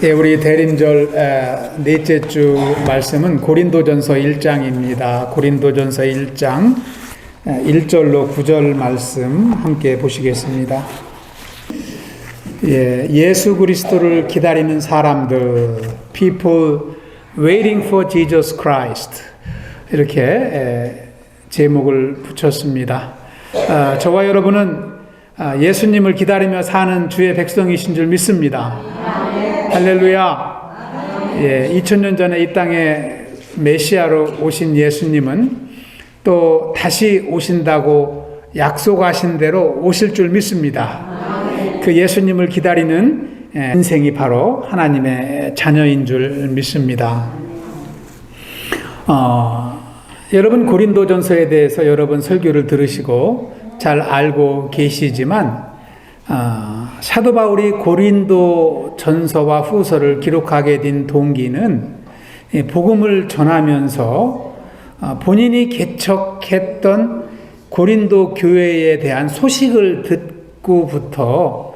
예, 우리 대림절 넷째 주 말씀은 고린도전서 1장입니다. 고린도전서 1장 1절로 9절 말씀 함께 보시겠습니다. 예수 그리스도를 기다리는 사람들, people waiting for Jesus Christ, 이렇게 제목을 붙였습니다. 저와 여러분은 예수님을 기다리며 사는 주의 백성이신 줄 믿습니다. 할렐루야. 2000년 전에 이 땅에 메시아로 오신 예수님은 또 다시 오신다고 약속하신 대로 오실 줄 믿습니다. 그 예수님을 기다리는 인생이 바로 하나님의 자녀인 줄 믿습니다. 여러분 고린도전서에 대해서 여러 번 설교를 들으시고 잘 알고 계시지만 사도 바울이 고린도 전서와 후서를 기록하게 된 동기는 복음을 전하면서 본인이 개척했던 고린도 교회에 대한 소식을 듣고부터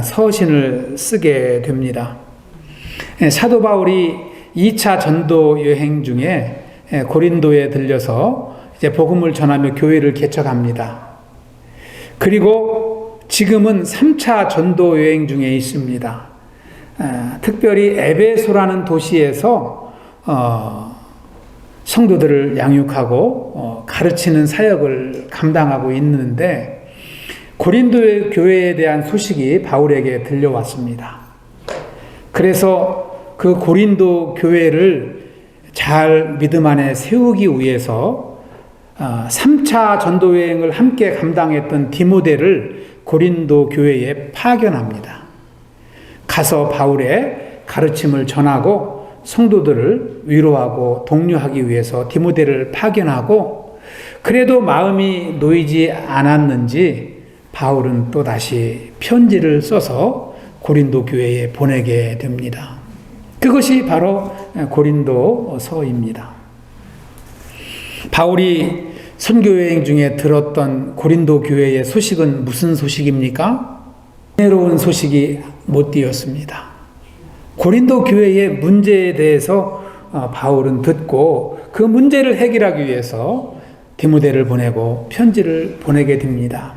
서신을 쓰게 됩니다. 사도 바울이 2차 전도 여행 중에 고린도에 들려서 이제 복음을 전하며 교회를 개척합니다. 그리고 지금은 3차 전도 여행 중에 있습니다. 특별히 에베소라는 도시에서 성도들을 양육하고 가르치는 사역을 감당하고 있는데 고린도 교회에 대한 소식이 바울에게 들려왔습니다. 그래서 그 고린도 교회를 잘 믿음 안에 세우기 위해서 3차 전도 여행을 함께 감당했던 디모데를 고린도 교회에 파견합니다. 가서 바울의 가르침을 전하고 성도들을 위로하고 독려하기 위해서 디모데를 파견하고, 그래도 마음이 놓이지 않았는지 바울은 또다시 편지를 써서 고린도 교회에 보내게 됩니다. 그것이 바로 고린도서입니다. 바울이 선교여행 중에 들었던 고린도 교회의 소식은 무슨 소식입니까? 은혜로운 소식이 못 띄었습니다. 고린도 교회의 문제에 대해서 바울은 듣고 그 문제를 해결하기 위해서 디모데를 보내고 편지를 보내게 됩니다.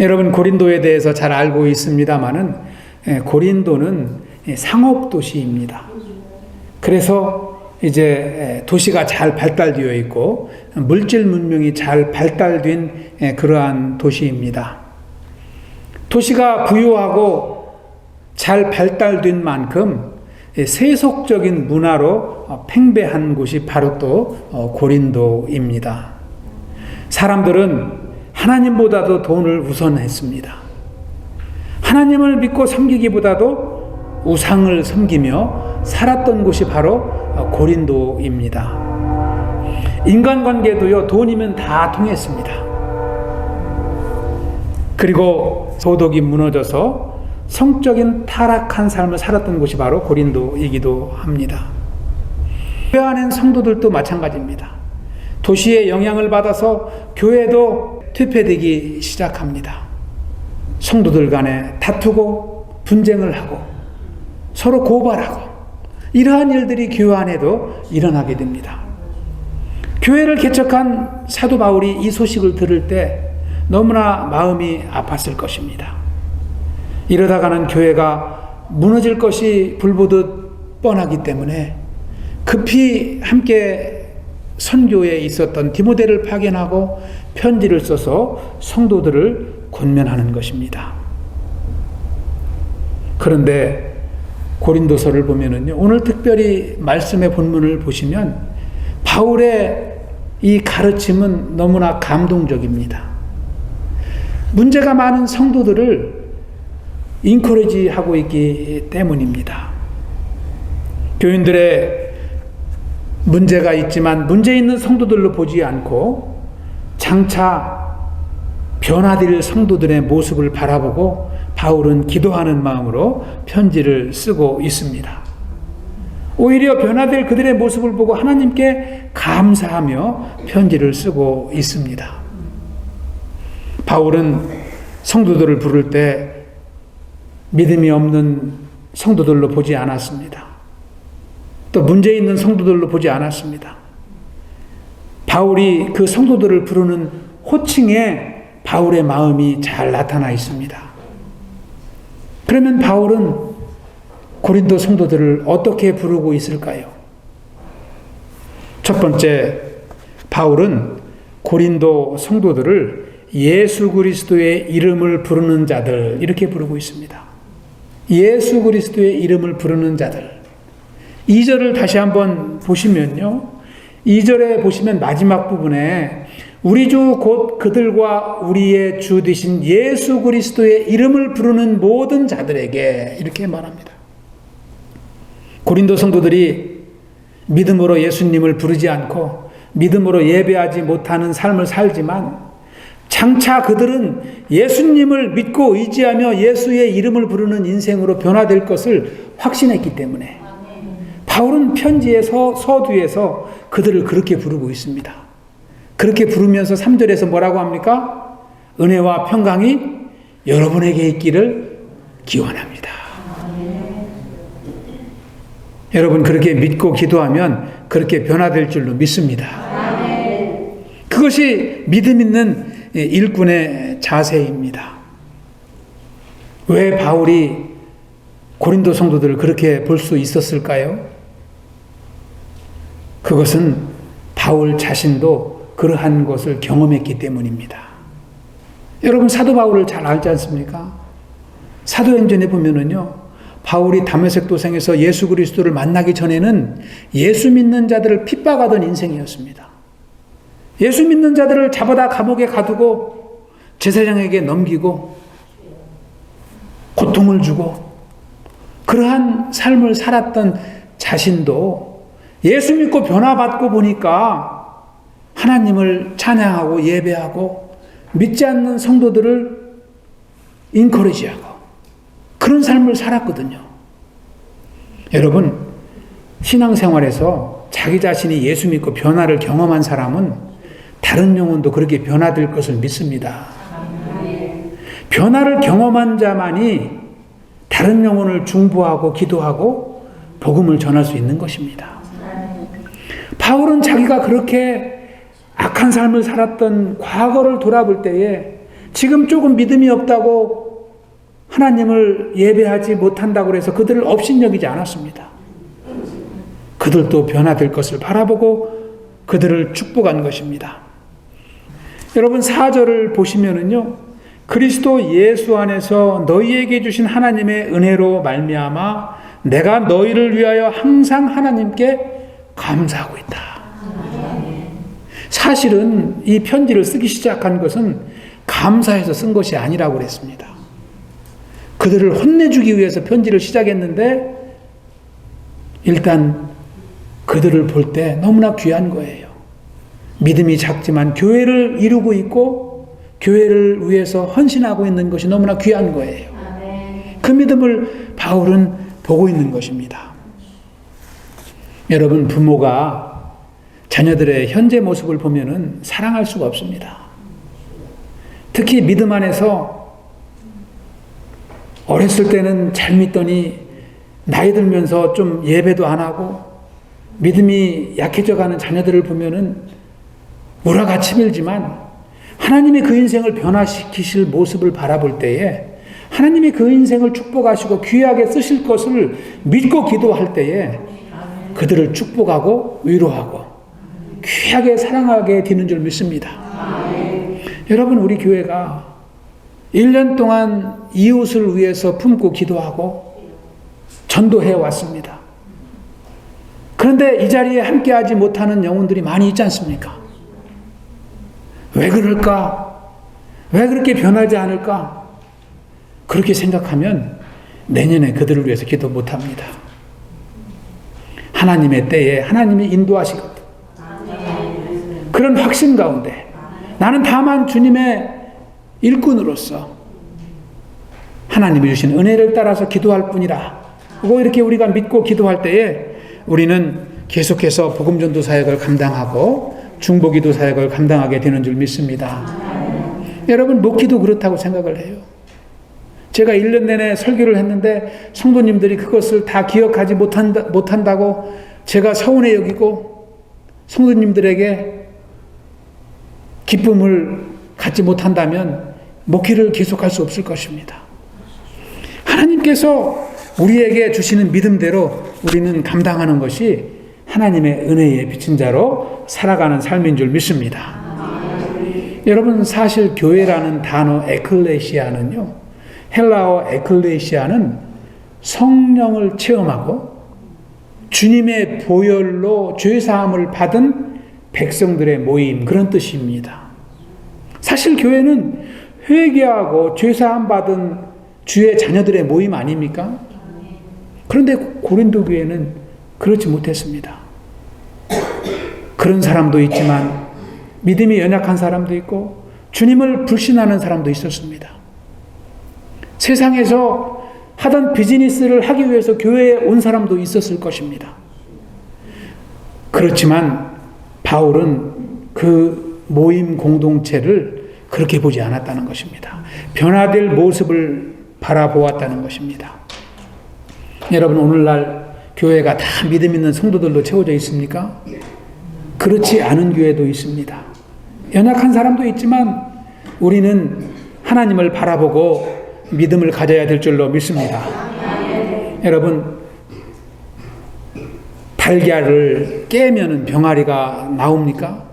여러분 고린도에 대해서 잘 알고 있습니다마는 고린도는 상업도시입니다. 그래서 이제 도시가 잘 발달되어 있고 물질 문명이 잘 발달된 그러한 도시입니다. 도시가 부유하고 잘 발달된 만큼 세속적인 문화로 팽배한 곳이 바로 또 고린도입니다. 사람들은 하나님보다도 돈을 우선했습니다. 하나님을 믿고 섬기기보다도 우상을 섬기며 살았던 곳이 바로 고린도입니다. 인간관계도요, 돈이면 다 통했습니다. 그리고 도덕이 무너져서 성적인 타락한 삶을 살았던 곳이 바로 고린도이기도 합니다. 교회 안엔 성도들도 마찬가지입니다. 도시의 영향을 받아서 교회도 퇴폐되기 시작합니다. 성도들 간에 다투고 분쟁을 하고 서로 고발하고 이러한 일들이 교회 안에도 일어나게 됩니다. 교회를 개척한 사도 바울이 이 소식을 들을 때 너무나 마음이 아팠을 것입니다. 이러다가는 교회가 무너질 것이 불보듯 뻔하기 때문에 급히 함께 선교에 있었던 디모데를 파견하고 편지를 써서 성도들을 권면하는 것입니다. 그런데 고린도서를 보면은요, 오늘 특별히 말씀의 본문을 보시면 바울의 이 가르침은 너무나 감동적입니다. 문제가 많은 성도들을 인커리지하고 있기 때문입니다. 교인들의 문제가 있지만 문제 있는 성도들로 보지 않고 장차 변화될 성도들의 모습을 바라보고 바울은 기도하는 마음으로 편지를 쓰고 있습니다. 오히려 변화될 그들의 모습을 보고 하나님께 감사하며 편지를 쓰고 있습니다. 바울은 성도들을 부를 때 믿음이 없는 성도들로 보지 않았습니다. 또 문제 있는 성도들로 보지 않았습니다. 바울이 그 성도들을 부르는 호칭에 바울의 마음이 잘 나타나 있습니다. 그러면 바울은 고린도 성도들을 어떻게 부르고 있을까요? 첫 번째, 바울은 고린도 성도들을 예수 그리스도의 이름을 부르는 자들, 이렇게 부르고 있습니다. 예수 그리스도의 이름을 부르는 자들. 2절을 다시 한번 보시면요. 2절에 보시면 마지막 부분에 우리 주 곧 그들과 우리의 주 되신 예수 그리스도의 이름을 부르는 모든 자들에게, 이렇게 말합니다. 고린도 성도들이 믿음으로 예수님을 부르지 않고 믿음으로 예배하지 못하는 삶을 살지만 장차 그들은 예수님을 믿고 의지하며 예수의 이름을 부르는 인생으로 변화될 것을 확신했기 때문에 바울은 편지의 서두에서 그들을 그렇게 부르고 있습니다. 그렇게 부르면서 3절에서 뭐라고 합니까? 은혜와 평강이 여러분에게 있기를 기원합니다. 여러분 그렇게 믿고 기도하면 그렇게 변화될 줄로 믿습니다. 그것이 믿음 있는 일꾼의 자세입니다. 왜 바울이 고린도 성도들을 그렇게 볼 수 있었을까요? 그것은 바울 자신도 그러한 것을 경험했기 때문입니다. 여러분 사도 바울을 잘 알지 않습니까? 사도행전에 보면은요, 바울이 다메섹 도상에서 예수 그리스도를 만나기 전에는 예수 믿는 자들을 핍박하던 인생이었습니다. 예수 믿는 자들을 잡아다 감옥에 가두고 제사장에게 넘기고 고통을 주고 그러한 삶을 살았던 자신도 예수 믿고 변화받고 보니까 하나님을 찬양하고 예배하고 믿지 않는 성도들을 인커리지하고 그런 삶을 살았거든요. 여러분, 신앙생활에서 자기 자신이 예수 믿고 변화를 경험한 사람은 다른 영혼도 그렇게 변화될 것을 믿습니다. 변화를 경험한 자만이 다른 영혼을 중보하고 기도하고 복음을 전할 수 있는 것입니다. 바울은 자기가 그렇게 악한 삶을 살았던 과거를 돌아볼 때에 지금 조금 믿음이 없다고 하나님을 예배하지 못한다고 해서 그들을 업신여기지 않았습니다. 그들도 변화될 것을 바라보고 그들을 축복한 것입니다. 여러분 4절을 보시면은요, 그리스도 예수 안에서 너희에게 주신 하나님의 은혜로 말미암아 내가 너희를 위하여 항상 하나님께 감사하고 있다. 사실은 이 편지를 쓰기 시작한 것은 감사해서 쓴 것이 아니라고 그랬습니다. 그들을 혼내주기 위해서 편지를 시작했는데 일단 그들을 볼 때 너무나 귀한 거예요. 믿음이 작지만 교회를 이루고 있고 교회를 위해서 헌신하고 있는 것이 너무나 귀한 거예요. 그 믿음을 바울은 보고 있는 것입니다. 여러분, 부모가 자녀들의 현재 모습을 보면은 사랑할 수가 없습니다. 특히 믿음 안에서 어렸을 때는 잘 믿더니 나이 들면서 좀 예배도 안 하고 믿음이 약해져가는 자녀들을 보면은 우라가 치밀지만 하나님의 그 인생을 변화시키실 모습을 바라볼 때에 하나님이 그 인생을 축복하시고 귀하게 쓰실 것을 믿고 기도할 때에 그들을 축복하고 위로하고 귀하게 사랑하게 되는 줄 믿습니다. 여러분, 우리 교회가 1년 동안 이웃을 위해서 품고 기도하고 전도해 왔습니다. 그런데 이 자리에 함께하지 못하는 영혼들이 많이 있지 않습니까? 왜 그럴까? 왜 그렇게 변하지 않을까? 그렇게 생각하면 내년에 그들을 위해서 기도 못합니다. 하나님의 때에 하나님이 인도하시거든. 그런 확신 가운데 나는 다만 주님의 일꾼으로서 하나님이 주신 은혜를 따라서 기도할 뿐이라 하고 이렇게 우리가 믿고 기도할 때에 우리는 계속해서 복음전도 사역을 감당하고 중보기도 사역을 감당하게 되는 줄 믿습니다. 여러분, 목기도 그렇다고 생각을 해요. 제가 1년 내내 설교를 했는데 성도님들이 그것을 다 기억하지 못한다고 제가 서운해 여기고 성도님들에게 기쁨을 갖지 못한다면 목회를 계속할 수 없을 것입니다. 하나님께서 우리에게 주시는 믿음대로 우리는 감당하는 것이 하나님의 은혜에 비친 자로 살아가는 삶인 줄 믿습니다. 여러분, 사실 교회라는 단어 에클레시아는요, 헬라어 에클레시아는 성령을 체험하고 주님의 보혈로 죄사함을 받은 백성들의 모임, 그런 뜻입니다. 사실 교회는 회개하고 죄사함 받은 주의 자녀들의 모임 아닙니까? 그런데 고린도 교회는 그렇지 못했습니다. 그런 사람도 있지만 믿음이 연약한 사람도 있고 주님을 불신하는 사람도 있었습니다. 세상에서 하던 비즈니스를 하기 위해서 교회에 온 사람도 있었을 것입니다. 그렇지만 바울은 그 모임 공동체를 그렇게 보지 않았다는 것입니다. 변화될 모습을 바라보았다는 것입니다. 여러분, 오늘날 교회가 다 믿음 있는 성도들로 채워져 있습니까? 그렇지 않은 교회도 있습니다. 연약한 사람도 있지만 우리는 하나님을 바라보고 믿음을 가져야 될 줄로 믿습니다. 여러분, 달걀을 깨면 병아리가 나옵니까?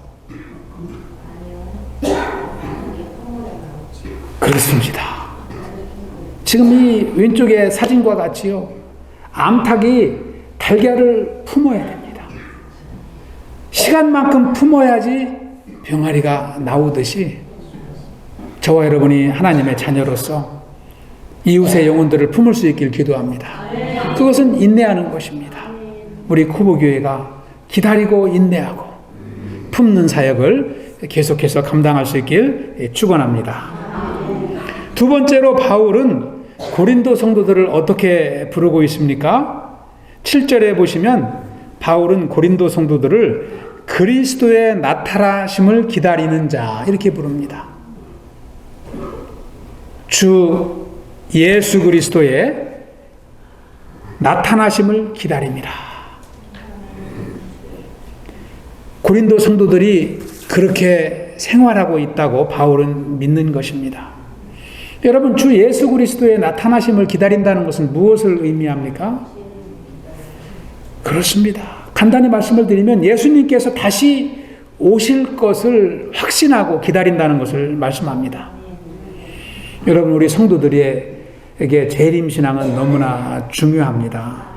그렇습니다. 지금 이 왼쪽의 사진과 같이요, 암탉이 달걀을 품어야 됩니다. 시간만큼 품어야지 병아리가 나오듯이 저와 여러분이 하나님의 자녀로서 이웃의 영혼들을 품을 수 있길 기도합니다. 그것은 인내하는 것입니다. 우리 쿠보교회가 기다리고 인내하고 품는 사역을 계속해서 감당할 수 있길 축원합니다. 두 번째로 바울은 고린도 성도들을 어떻게 부르고 있습니까? 7절에 보시면 바울은 고린도 성도들을 그리스도의 나타나심을 기다리는 자, 이렇게 부릅니다. 주 예수 그리스도의 나타나심을 기다립니다. 고린도 성도들이 그렇게 생활하고 있다고 바울은 믿는 것입니다. 여러분, 주 예수 그리스도의 나타나심을 기다린다는 것은 무엇을 의미합니까? 그렇습니다. 간단히 말씀을 드리면 예수님께서 다시 오실 것을 확신하고 기다린다는 것을 말씀합니다. 여러분, 우리 성도들에게 재림신앙은 너무나 중요합니다.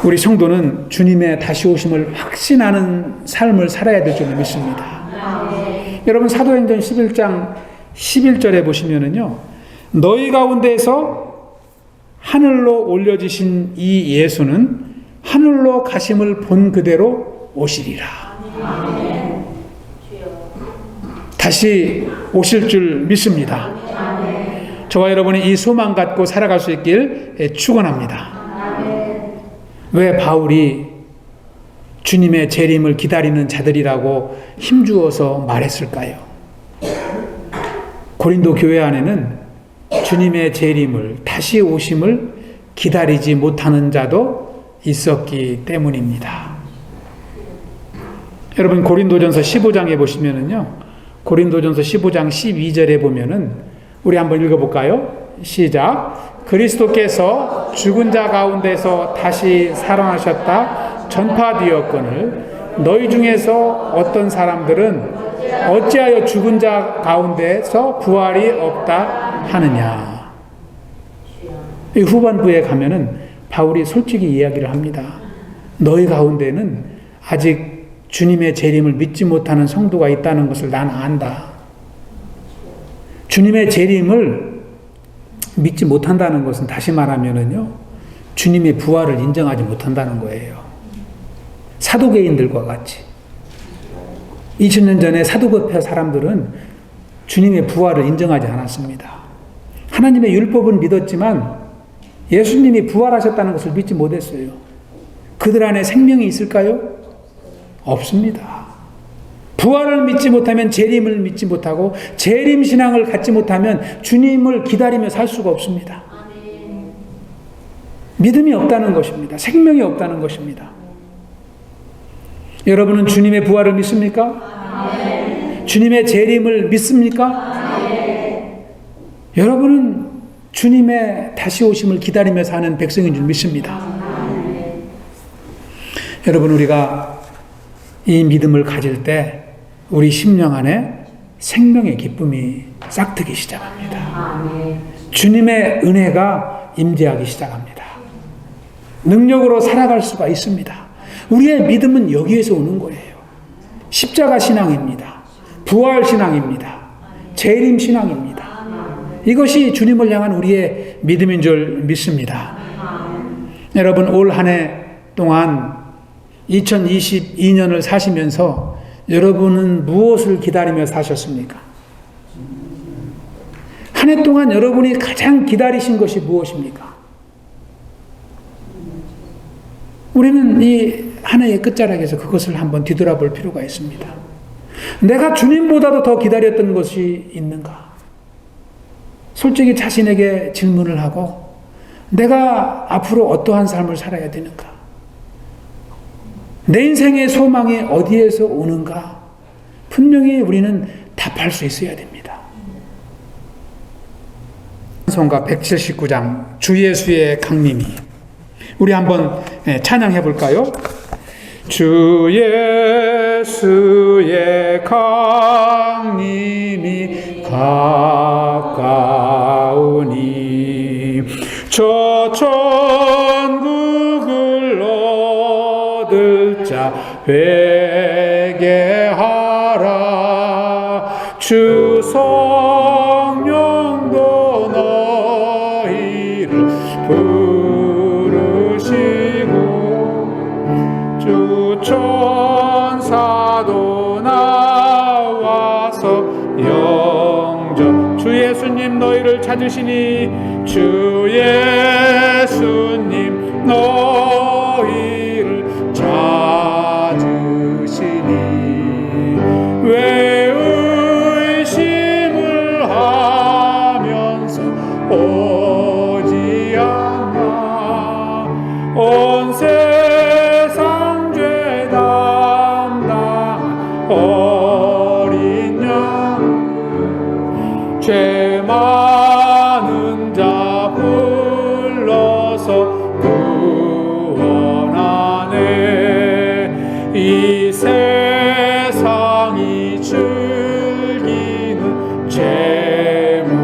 우리 성도는 주님의 다시 오심을 확신하는 삶을 살아야 될 줄 믿습니다. 여러분, 사도행전 11장 11절에 보시면은요, 너희 가운데에서 하늘로 올려지신 이 예수는 하늘로 가심을 본 그대로 오시리라. 다시 오실 줄 믿습니다. 저와 여러분이 이 소망 갖고 살아갈 수 있길 축원합니다. 왜 바울이 주님의 재림을 기다리는 자들이라고 힘주어서 말했을까요? 고린도 교회 안에는 주님의 재림을, 다시 오심을 기다리지 못하는 자도 있었기 때문입니다. 여러분, 고린도전서 15장에 보시면은요, 고린도전서 15장 12절에 보면은 우리 한번 읽어볼까요? 시작. 그리스도께서 죽은 자 가운데서 다시 살아나셨다 전파되었거늘 너희 중에서 어떤 사람들은 어찌하여 죽은 자 가운데서 부활이 없다 하느냐. 이 후반부에 가면은 바울이 솔직히 이야기를 합니다. 너희 가운데는 아직 주님의 재림을 믿지 못하는 성도가 있다는 것을 난 안다. 주님의 재림을 믿지 못한다는 것은 다시 말하면은요, 주님의 부활을 인정하지 못한다는 거예요. 사도계인들과 같이 2000년 전에 사도급회 사람들은 주님의 부활을 인정하지 않았습니다. 하나님의 율법은 믿었지만 예수님이 부활하셨다는 것을 믿지 못했어요. 그들 안에 생명이 있을까요? 없습니다. 부활을 믿지 못하면 재림을 믿지 못하고, 재림 신앙을 갖지 못하면 주님을 기다리며 살 수가 없습니다. 믿음이 없다는 것입니다. 생명이 없다는 것입니다. 여러분은 주님의 부활을 믿습니까? 주님의 재림을 믿습니까? 여러분은 주님의 다시 오심을 기다리며 사는 백성인 줄 믿습니다. 여러분, 우리가 이 믿음을 가질 때 우리 심령 안에 생명의 기쁨이 싹트기 시작합니다. 주님의 은혜가 임재하기 시작합니다. 능력으로 살아갈 수가 있습니다. 우리의 믿음은 여기에서 오는 거예요. 십자가 신앙입니다. 부활 신앙입니다. 재림 신앙입니다. 이것이 주님을 향한 우리의 믿음인 줄 믿습니다. 여러분, 올 한 해 동안 2022년을 사시면서 여러분은 무엇을 기다리며 사셨습니까? 한 해 동안 여러분이 가장 기다리신 것이 무엇입니까? 우리는 이 한 해의 끝자락에서 그것을 한번 뒤돌아볼 필요가 있습니다. 내가 주님보다도 더 기다렸던 것이 있는가? 솔직히 자신에게 질문을 하고, 내가 앞으로 어떠한 삶을 살아야 되는가? 내 인생의 소망이 어디에서 오는가? 분명히 우리는 답할 수 있어야 됩니다. 찬송가 179장 주 예수의 강림이, 우리 한번 찬양해 볼까요? 주 예수의 강림이 가까우니 저 천국을 얻을 자 회개하라. 주 성령도 너희를 부르시고 주 천사도 나와서 영접. 주 예수님 너희를 찾으시니 주 예수님 너희를 찾으시니 왜 의심을 하면서 오지 않나. 온 세상 죄 담당한 어린 양 죄 많은 자 불러서 구원하네. 이 세상이 즐기는 재물로는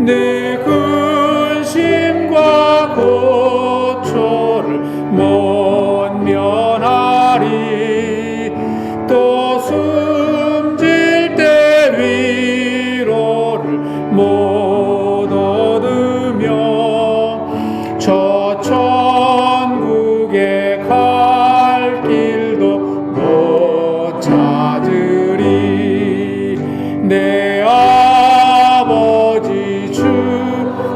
내 근심과 고초를 못 면하리. 또 숨질 때 위로를 못 얻으며 저 천국에 갈 길도 못 찾으리. 내 아버지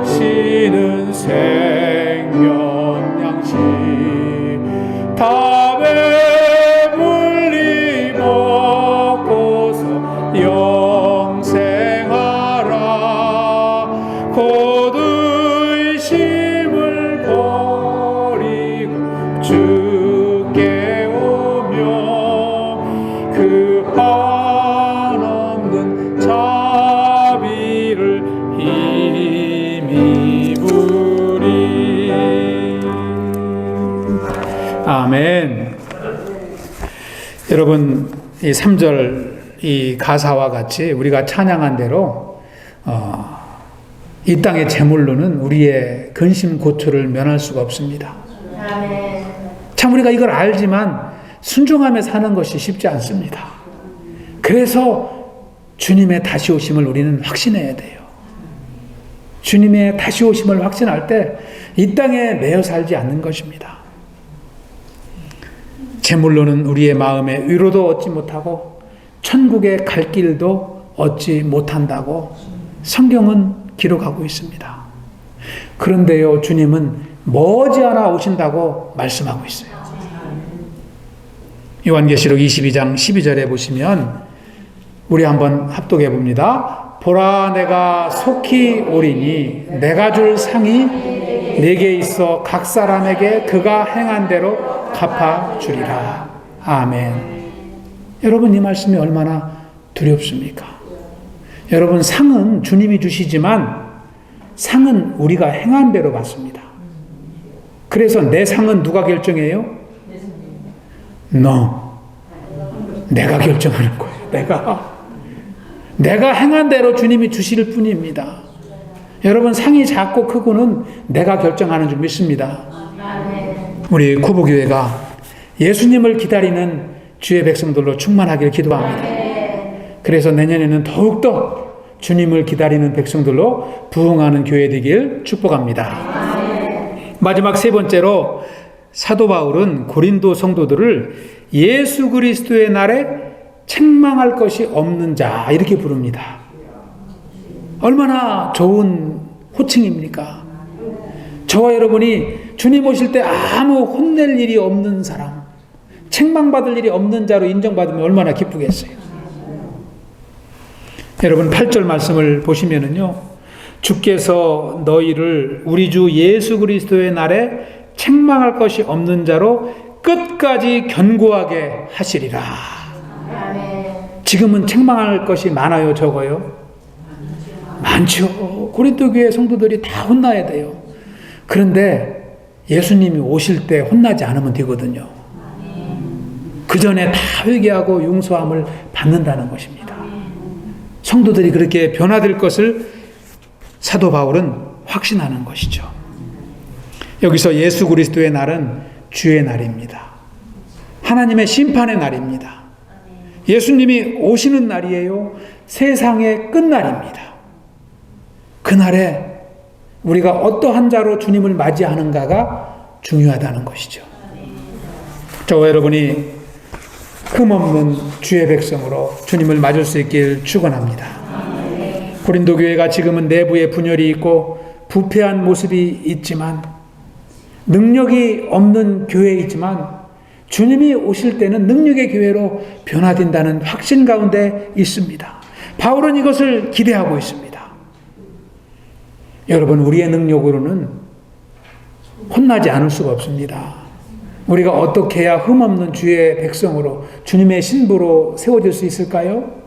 주시는 생명 양식 다 배불리 먹고서 영생하라. 곧 의심을 버리고 주께 오며 그 한없는 자비를 힘입으리. 아멘. 여러분, 이 3절 이 가사와 같이 우리가 찬양한 대로 이 땅의 재물로는 우리의 근심 고초를 면할 수가 없습니다. 참 우리가 이걸 알지만 순종하며 사는 것이 쉽지 않습니다. 그래서 주님의 다시 오심을 우리는 확신해야 돼요. 주님의 다시 오심을 확신할 때 이 땅에 매여 살지 않는 것입니다. 재물로는 우리의 마음에 위로도 얻지 못하고 천국에 갈 길도 얻지 못한다고 성경은 기록하고 있습니다. 그런데요, 주님은 머지않아 오신다고 말씀하고 있어요. 요한계시록 22장 12절에 보시면 우리 한번 합독해 봅니다. 보라, 내가 속히 오리니 내가 줄 상이 내게 있어 각 사람에게 그가 행한 대로 갚아주리라. 아멘. 여러분, 이 말씀이 얼마나 두렵습니까? 여러분, 상은 주님이 주시지만 상은 우리가 행한 대로 받습니다. 그래서 내 상은 누가 결정해요? 내가 결정하는 거예요. 내가 행한 대로 주님이 주실 뿐입니다. 여러분, 상이 작고 크고는 내가 결정하는 줄 믿습니다. 우리 쿠보교회가 예수님을 기다리는 주의 백성들로 충만하기를 기도합니다. 그래서 내년에는 더욱더 주님을 기다리는 백성들로 부흥하는 교회 되길 축복합니다. 마지막 세 번째로 사도 바울은 고린도 성도들을 예수 그리스도의 날에 책망할 것이 없는 자, 이렇게 부릅니다. 얼마나 좋은 호칭입니까? 저와 여러분이 주님 오실 때 아무 혼낼 일이 없는 사람, 책망받을 일이 없는 자로 인정받으면 얼마나 기쁘겠어요. 여러분, 8절 말씀을 보시면은요, 주께서 너희를 우리 주 예수 그리스도의 날에 책망할 것이 없는 자로 끝까지 견고하게 하시리라. 지금은 책망할 것이 많아요, 적어요? 많죠. 고린도 교회 성도들이 다 혼나야 돼요. 그런데 예수님이 오실 때 혼나지 않으면 되거든요. 그 전에 다 회개하고 용서함을 받는다는 것입니다. 성도들이 그렇게 변화될 것을 사도 바울은 확신하는 것이죠. 여기서 예수 그리스도의 날은 주의 날입니다. 하나님의 심판의 날입니다. 예수님이 오시는 날이에요. 세상의 끝날입니다. 그날에 우리가 어떠한 자로 주님을 맞이하는가가 중요하다는 것이죠. 저와 여러분이 흠없는 주의 백성으로 주님을 맞을 수 있길 축원합니다. 고린도 교회가 지금은 내부에 분열이 있고 부패한 모습이 있지만, 능력이 없는 교회이지만 주님이 오실 때는 능력의 교회로 변화된다는 확신 가운데 있습니다. 바울은 이것을 기대하고 있습니다. 여러분, 우리의 능력으로는 혼나지 않을 수가 없습니다. 우리가 어떻게 해야 흠없는 주의 백성으로 주님의 신부로 세워질 수 있을까요?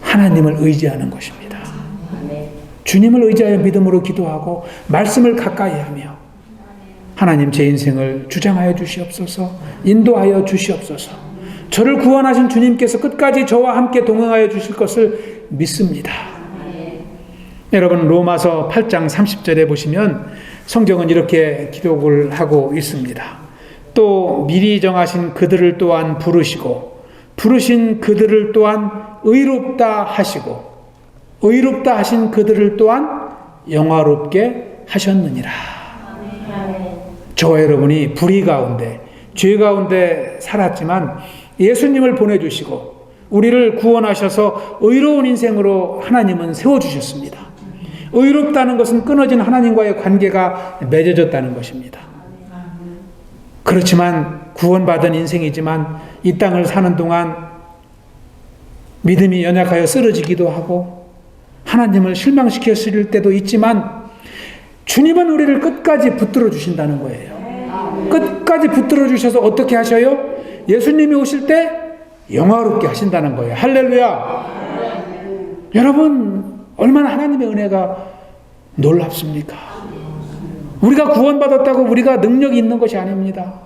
하나님을 의지하는 것입니다. 주님을 의지하여 믿음으로 기도하고 말씀을 가까이 하며, 하나님, 제 인생을 주장하여 주시옵소서, 인도하여 주시옵소서, 저를 구원하신 주님께서 끝까지 저와 함께 동행하여 주실 것을 믿습니다. 여러분, 로마서 8장 30절에 보시면 성경은 이렇게 기록을 하고 있습니다. 또 미리 정하신 그들을 또한 부르시고 부르신 그들을 또한 의롭다 하시고 의롭다 하신 그들을 또한 영화롭게 하셨느니라. 저와 여러분이 불의 가운데, 죄 가운데 살았지만 예수님을 보내주시고 우리를 구원하셔서 의로운 인생으로 하나님은 세워주셨습니다. 의롭다는 것은 끊어진 하나님과의 관계가 맺어졌다는 것입니다. 그렇지만 구원받은 인생이지만 이 땅을 사는 동안 믿음이 연약하여 쓰러지기도 하고 하나님을 실망시켰을 때도 있지만 주님은 우리를 끝까지 붙들어 주신다는 거예요. 끝까지 붙들어 주셔서 어떻게 하셔요? 예수님이 오실 때 영화롭게 하신다는 거예요. 할렐루야. 여러분, 얼마나 하나님의 은혜가 놀랍습니까? 우리가 구원받았다고 우리가 능력이 있는 것이 아닙니다.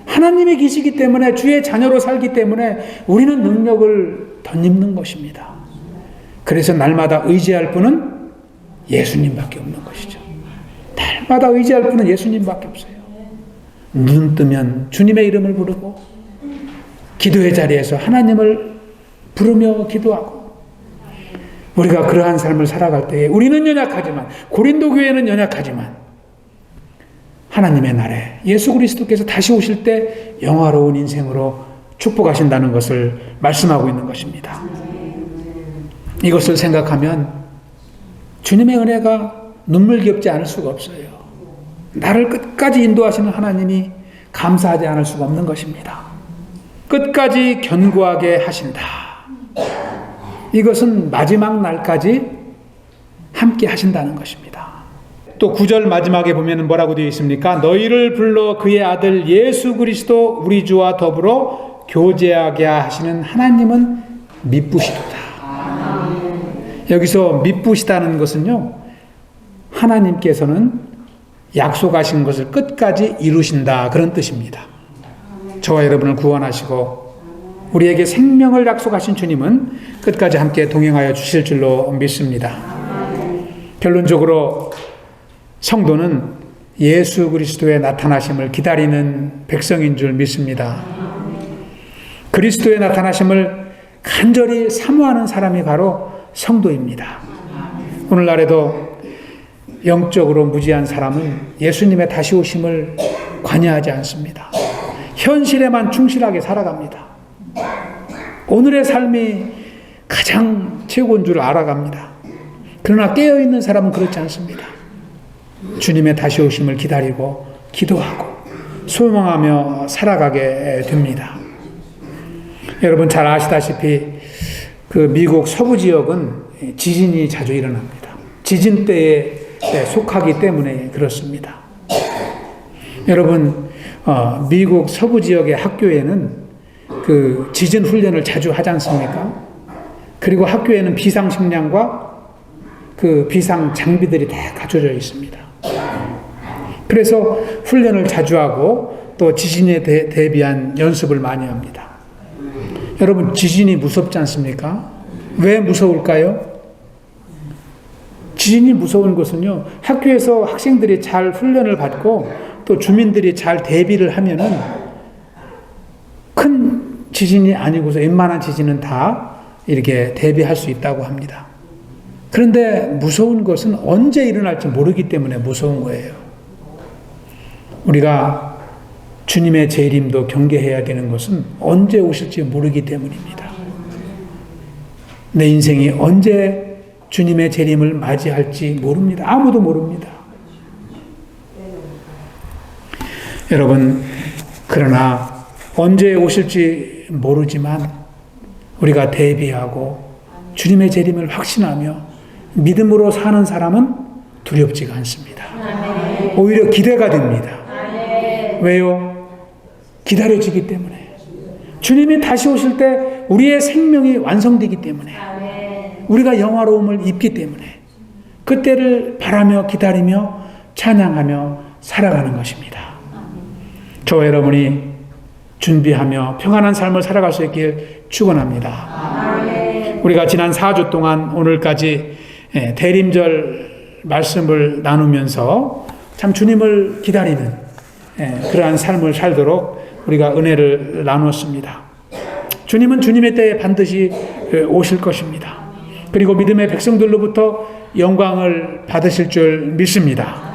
하나님이 계시기 때문에, 주의 자녀로 살기 때문에 우리는 능력을 덧입는 것입니다. 그래서 날마다 의지할 분은 예수님밖에 없는 것이죠. 날마다 의지할 분은 예수님밖에 없어요. 눈 뜨면 주님의 이름을 부르고 기도의 자리에서 하나님을 부르며 기도하고, 우리가 그러한 삶을 살아갈 때에 우리는 연약하지만, 고린도 교회는 연약하지만 하나님의 날에 예수 그리스도께서 다시 오실 때 영화로운 인생으로 축복하신다는 것을 말씀하고 있는 것입니다. 이것을 생각하면 주님의 은혜가 눈물겹지 않을 수가 없어요. 나를 끝까지 인도하시는 하나님이 감사하지 않을 수가 없는 것입니다. 끝까지 견고하게 하신다. 이것은 마지막 날까지 함께 하신다는 것입니다. 또 9절 마지막에 보면 뭐라고 되어 있습니까? 너희를 불러 그의 아들 예수 그리스도 우리 주와 더불어 교제하게 하시는 하나님은 미쁘시도다. 여기서 미쁘시다는 것은요, 하나님께서는 약속하신 것을 끝까지 이루신다, 그런 뜻입니다. 저와 여러분을 구원하시고 우리에게 생명을 약속하신 주님은 끝까지 함께 동행하여 주실 줄로 믿습니다. 결론적으로 성도는 예수 그리스도의 나타나심을 기다리는 백성인 줄 믿습니다. 그리스도의 나타나심을 간절히 사모하는 사람이 바로 성도입니다. 오늘날에도 영적으로 무지한 사람은 예수님의 다시 오심을 관여하지 않습니다. 현실에만 충실하게 살아갑니다. 오늘의 삶이 가장 최고인 줄 알아갑니다. 그러나 깨어있는 사람은 그렇지 않습니다. 주님의 다시 오심을 기다리고 기도하고 소망하며 살아가게 됩니다. 여러분 잘 아시다시피 그 미국 서부 지역은 지진이 자주 일어납니다. 지진 때에 속하기 때문에 그렇습니다. 여러분 미국 서부 지역의 학교에는 그 지진 훈련을 자주 하지 않습니까? 그리고 학교에는 비상식량과 그 비상 장비들이 다 갖춰져 있습니다. 그래서 훈련을 자주 하고 또 지진에 대비한 연습을 많이 합니다. 여러분 지진이 무섭지 않습니까? 왜 무서울까요? 지진이 무서운 것은요, 학교에서 학생들이 잘 훈련을 받고 또 주민들이 잘 대비를 하면은 큰 지진이 아니고서 웬만한 지진은 다 이렇게 대비할 수 있다고 합니다. 그런데 무서운 것은 언제 일어날지 모르기 때문에 무서운 거예요. 우리가 주님의 재림도 경계해야 되는 것은 언제 오실지 모르기 때문입니다. 내 인생이 언제 주님의 재림을 맞이할지 모릅니다. 아무도 모릅니다. 여러분, 그러나 언제 오실지 모르지만 우리가 대비하고 주님의 재림을 확신하며 믿음으로 사는 사람은 두렵지가 않습니다. 오히려 기대가 됩니다. 왜요? 기다려지기 때문에. 주님이 다시 오실 때 우리의 생명이 완성되기 때문에, 우리가 영화로움을 입기 때문에 그때를 바라며 기다리며 찬양하며 살아가는 것입니다. 저와 여러분이 준비하며 평안한 삶을 살아갈 수 있길 축원합니다. 우리가 지난 4주 동안 오늘까지 대림절 말씀을 나누면서 참 주님을 기다리는 그러한 삶을 살도록 우리가 은혜를 나누었습니다. 주님은 주님의 때에 반드시 오실 것입니다. 그리고 믿음의 백성들로부터 영광을 받으실 줄 믿습니다.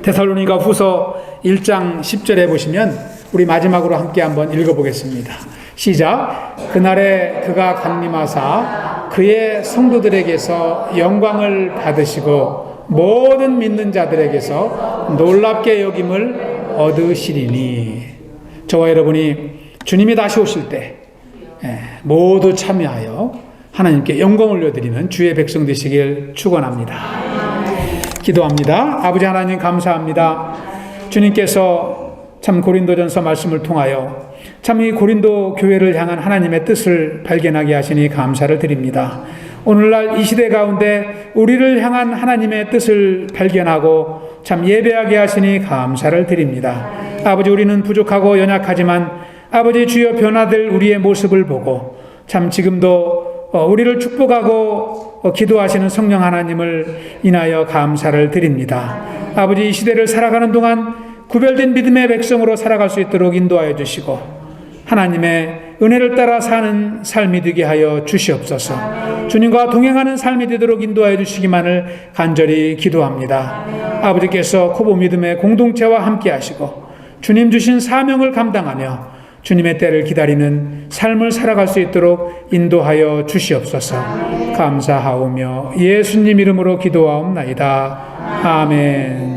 데살로니가 후서 1장 10절에 보시면 우리 마지막으로 함께 한번 읽어보겠습니다. 시작. 그날에 그가 강림하사 그의 성도들에게서 영광을 받으시고 모든 믿는 자들에게서 놀랍게 여김을 얻으시리니. 저와 여러분이 주님이 다시 오실 때 모두 참여하여 하나님께 영광 올려드리는 주의 백성 되시길 축원합니다. 기도합니다. 아버지 하나님 감사합니다. 주님께서 참 고린도전서 말씀을 통하여 참 이 고린도 교회를 향한 하나님의 뜻을 발견하게 하시니 감사를 드립니다. 오늘날 이 시대 가운데 우리를 향한 하나님의 뜻을 발견하고 참 예배하게 하시니 감사를 드립니다. 아버지 우리는 부족하고 연약하지만 아버지 주여 변화될 우리의 모습을 보고 참 지금도 우리를 축복하고 기도하시는 성령 하나님을 인하여 감사를 드립니다. 아버지 이 시대를 살아가는 동안 구별된 믿음의 백성으로 살아갈 수 있도록 인도하여 주시고 하나님의 은혜를 따라 사는 삶이 되게 하여 주시옵소서. 주님과 동행하는 삶이 되도록 인도하여 주시기만을 간절히 기도합니다. 아버지께서 코보 믿음의 공동체와 함께 하시고 주님 주신 사명을 감당하며 주님의 때를 기다리는 삶을 살아갈 수 있도록 인도하여 주시옵소서. 감사하오며 예수님 이름으로 기도하옵나이다. 아멘.